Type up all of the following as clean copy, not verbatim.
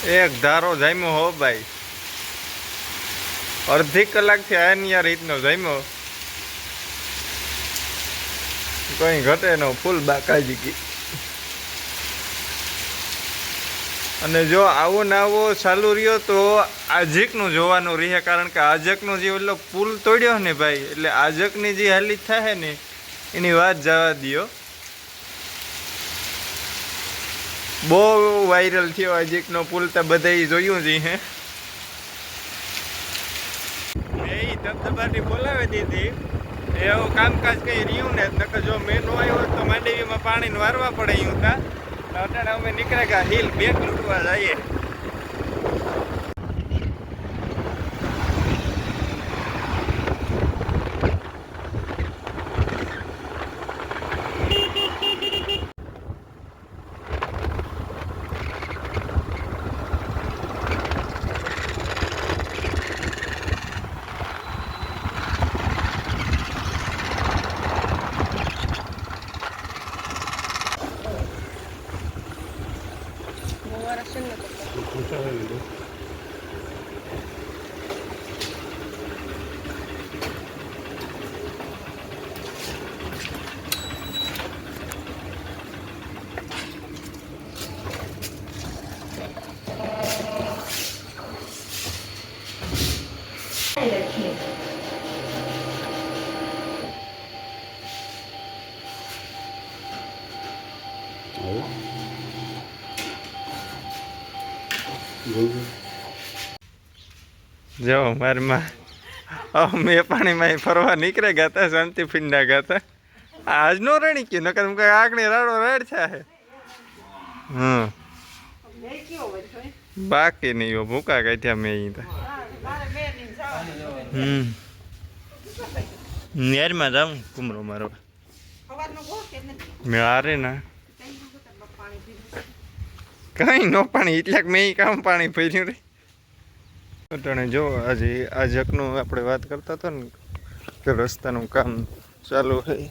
એક ધારો જામ્યો હો ભાઈ, અડધી કલાકથી આની રીતનો જામ્યો, કઈ ઘટે નો, ફૂલ બાકાજી ગઈ. અને જો આવો ને આવો ચાલુ રહ્યો તો આજકનું જોવાનું રહે, કારણ કે આજકનો જે ઓલો પુલ તોડ્યો ને ભાઈ, એટલે આજકની જે હાલત થાય ને એની વાત જવા દો. બહુ વાયરલ થયો આજકનો પુલ, તો બધાએ જોયું જ હે. એ ધબધબાટી બોલાવી દીધી, એવું કામકાજ કંઈ રહ્યું ને, નકર જો મેં નો આવ્યો તો માંડવીમાં પાણીને વારવા પડે એવું તા. અટાણે અમે નીકળે ગયા હિલ બેગ લૂંટવા જઈએ. જો મારમાં અમે પાણીમાં ફરવા નીકળે ગયા હતા, શાંતિ ફીંડા ગયા હતા. આજ નો રણી ગયો, નકર કઈ આગળ રાડો રાડ છે. બાકી નહીં ભૂકા કાઢ્યા મેં અહીં. નેરમાં જાઉં કુમરો મારો મેં હારે ના કઈ નો પાણી, એટલે મેં કામ પાણી ભર્યું રે. અટાણે જો આજે આજકનું આપણે વાત કરતા હતા ને કે રસ્તાનું કામ ચાલુ હોય.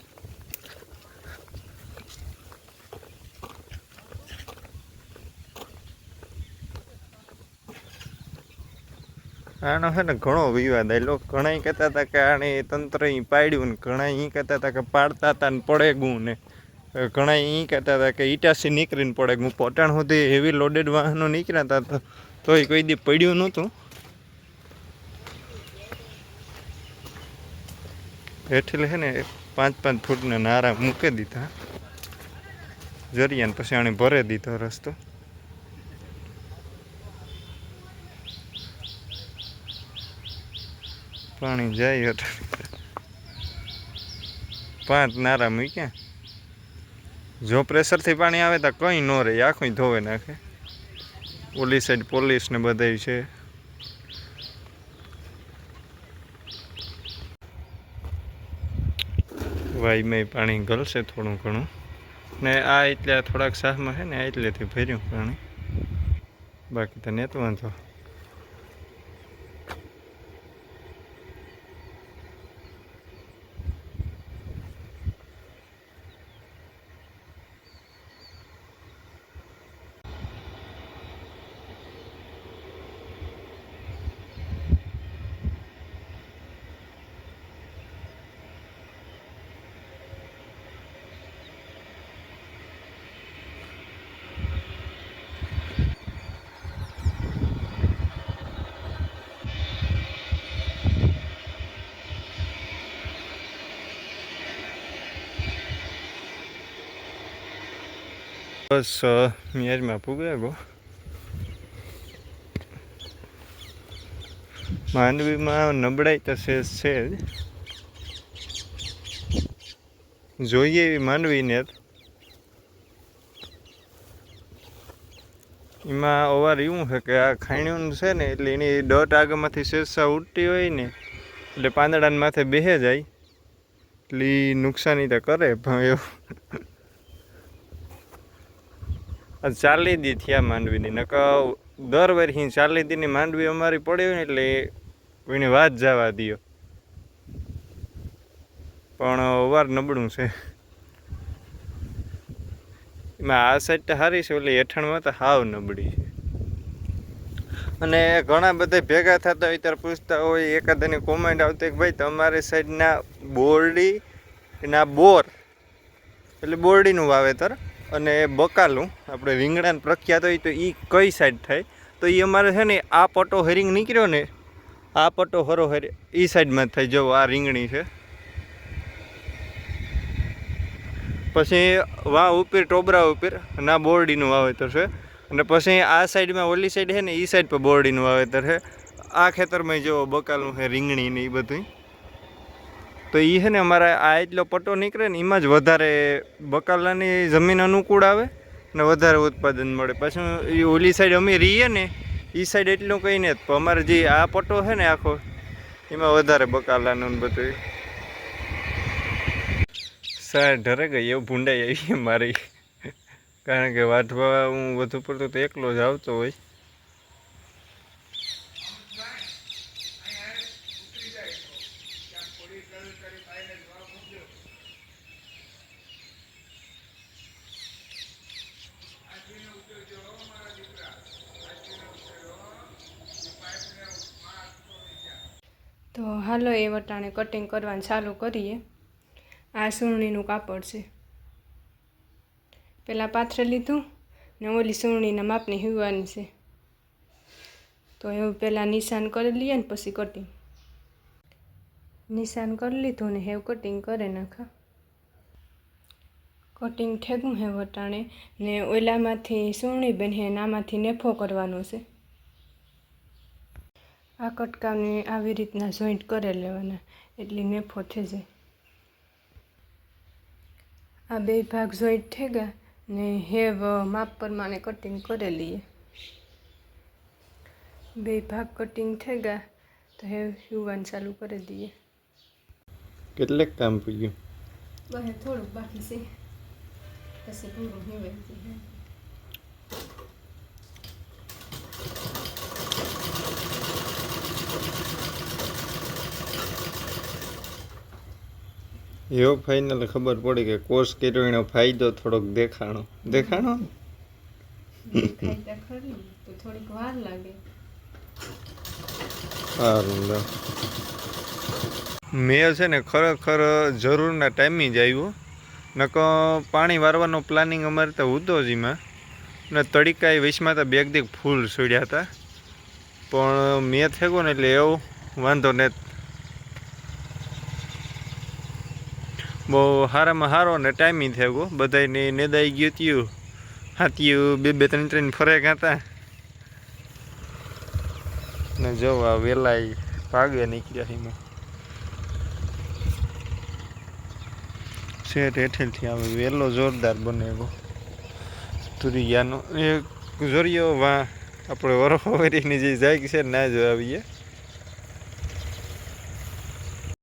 આનો છે ને ઘણો વિવાદ આવેલો. ઘણા કહેતા હતા કે આને તંત્ર પાડ્યું ને, ઘણા એ કહેતા હતા કે પાડતા હતા ને પડે ગું ને, ઘણા એ કહેતા હતા કે ઈટાસી નીકળીને પડે ગું. પટાણ સુધી હેવી લોડેડ વાહનો નીકળ્યા હતા તો એ કોઈ દી પડ્યું નહોતું. એટલે છે ને 5-5 ફૂટના નારા મૂકી દીધા જરિયાને, પછી આને ભરે દીધો રસ્તો. પાણી જાય હતું, 5 નારા મૂક્યા. જો પ્રેશરથી પાણી આવે તો કંઈ ન રહે, આખું ધોવે નાખે. ઓલી સાઈડ પોલીસ ને બધા છે. વાઈમાં પાણી ગળશે થોડું ઘણું, ને આ એટલે થોડાક સાહમાં છે ને એટલેથી ભર્યું પાણી, બાકી તો નેત વાંધો. બસ મેરમાં પૂગ્યા ગો. માંડવીમાં નબળાઈ તો છે જ, જોઈએ એવી માંડવીને એમાં અવાર એવું છે કે આ ખાણ્યું છે ને, એટલે એની દટ આગળમાંથી શેષા ઉડતી હોય ને, એટલે પાંદડાને માથે બેહે જાય, એટલે નુકસાની તો કરે. પણ એવું આ 40 દી થયા માંડવીની, નકર દર વર્ષે 40 દીની માંડવી અમારી પડી હોય ને એટલે કોઈની વાત જવા દો. પણ અવાર નબળું છે એમાં. આ સાઈડ તો સારી છે, ઓલી હેઠણમાં તો હાવ નબળી છે. અને ઘણા બધા ભેગા થતા હોય ત્યારે પૂછતા હોય, એકાદાની કોમેન્ટ આવતી કે ભાઈ તમારી સાઈડના બોરડીના બોર એટલે બોરડીનું વાવેતર અને બકાલું આપણે રીંગણાને પ્રખ્યાત હોય તો એ કઈ સાઈડ થાય? તો એ અમારે છે ને આ પટ્ટો હરિંગ નીકળ્યો ને, આ પટ્ટો હરોહર એ સાઈડમાં જ થાય. જો આ રીંગણી છે, પછી વાં ઉપર ટોબરા ઉપર ના બોરડીનું વાવેતર છે, અને પછી આ સાઈડમાં ઓલી સાઈડ છે ને એ સાઈડ પર બોરડીનું વાવેતર છે. આ ખેતરમાં જો બકાલું છે, રીંગણી ને એ બધું. તો એ છે ને અમારે આ એટલો પટ્ટો નીકળે ને એમાં જ વધારે બકાલાની જમીન અનુકૂળ આવે ને વધારે ઉત્પાદન મળે. પછી એ ઓલી સાઈડ અમે રહીએ ને એ સાઈડ એટલું કંઈ નહીં, પણ અમારે જે આ પટ્ટો છે ને આખો એમાં વધારે બકાલાનું બધું. સાહેબ ઢરે ગઈ એવું ભૂંડાઈ આવી મારી, કારણ કે વાઢવા હું વધુ પડતો તો એકલો જ આવતો હોય. તો હાલો એ વટાણે કટિંગ કરવાનું ચાલુ કરીએ. આ સૂરણીનું કાપડ છે, પહેલાં પાથરે લીધું ને ઓલી સૂરણીના માપની હીવવાની છે. તો એવું પહેલાં નિશાન કરી લઈએ ને પછી કટિંગ. નિશાન કરી લીધું ને હેવ કટિંગ કરે નાખા. કટિંગ ઠેકું હે વટાણે ને ઓલામાંથી સૂરણી બેન હે ને આમાંથી નેફો કરવાનો છે. આ કટકાને આવી રીતના જોઈન્ટ કરી લેવાના એટલી નેફો થઈ જાય. આ બે ભાગ જોઈન્ટ થઈ ગયા ને હેવ માપ પ્રમાણે કટિંગ કરી લઈએ. બે ભાગ કટિંગ થઈ ગયા તો હેવ સીવવાનું ચાલુ કરી દઈએ. કેટલેક કામ પૂગ્યું? બહે થોડુંક બાકી છે, પછી પૂરું હેવાઈ જાય. એવો ફાઇનલ ખબર પડી કે કોર્સ કર્યો એનો ફાયદો થોડોક દેખાણો ખરી તો થોડીક વાર લાગે. સારું, મેં છે ને ખરેખર જરૂરના ટાઈમે જ આવ્યો. નકો પાણી વારવાનો પ્લાનિંગ અમારે તો હતો જ એમાં, ને તડીકાએ વીસમાં તો બેગ દીક ફૂલ છોડ્યા હતા, પણ મેં થયો ને એટલે એવો વાંધો ને બહુ સારામાં સારો ને ટાઈમિંગ થયો ગયો. બધાને નેદાઈ ગયું ત્યું હાથિયું બે ત્રણ ત્રણ ફરેક હતા ને જો આ વેલાઈ ભાગે નીકળ્યા એમાં શેઠ હેઠળથી આવે. વેલો જોરદાર બને ગયો તુરિયાનો એક જોરિયો વાં આપણે વરફોરીની જે જાય છે ના જો આવીએ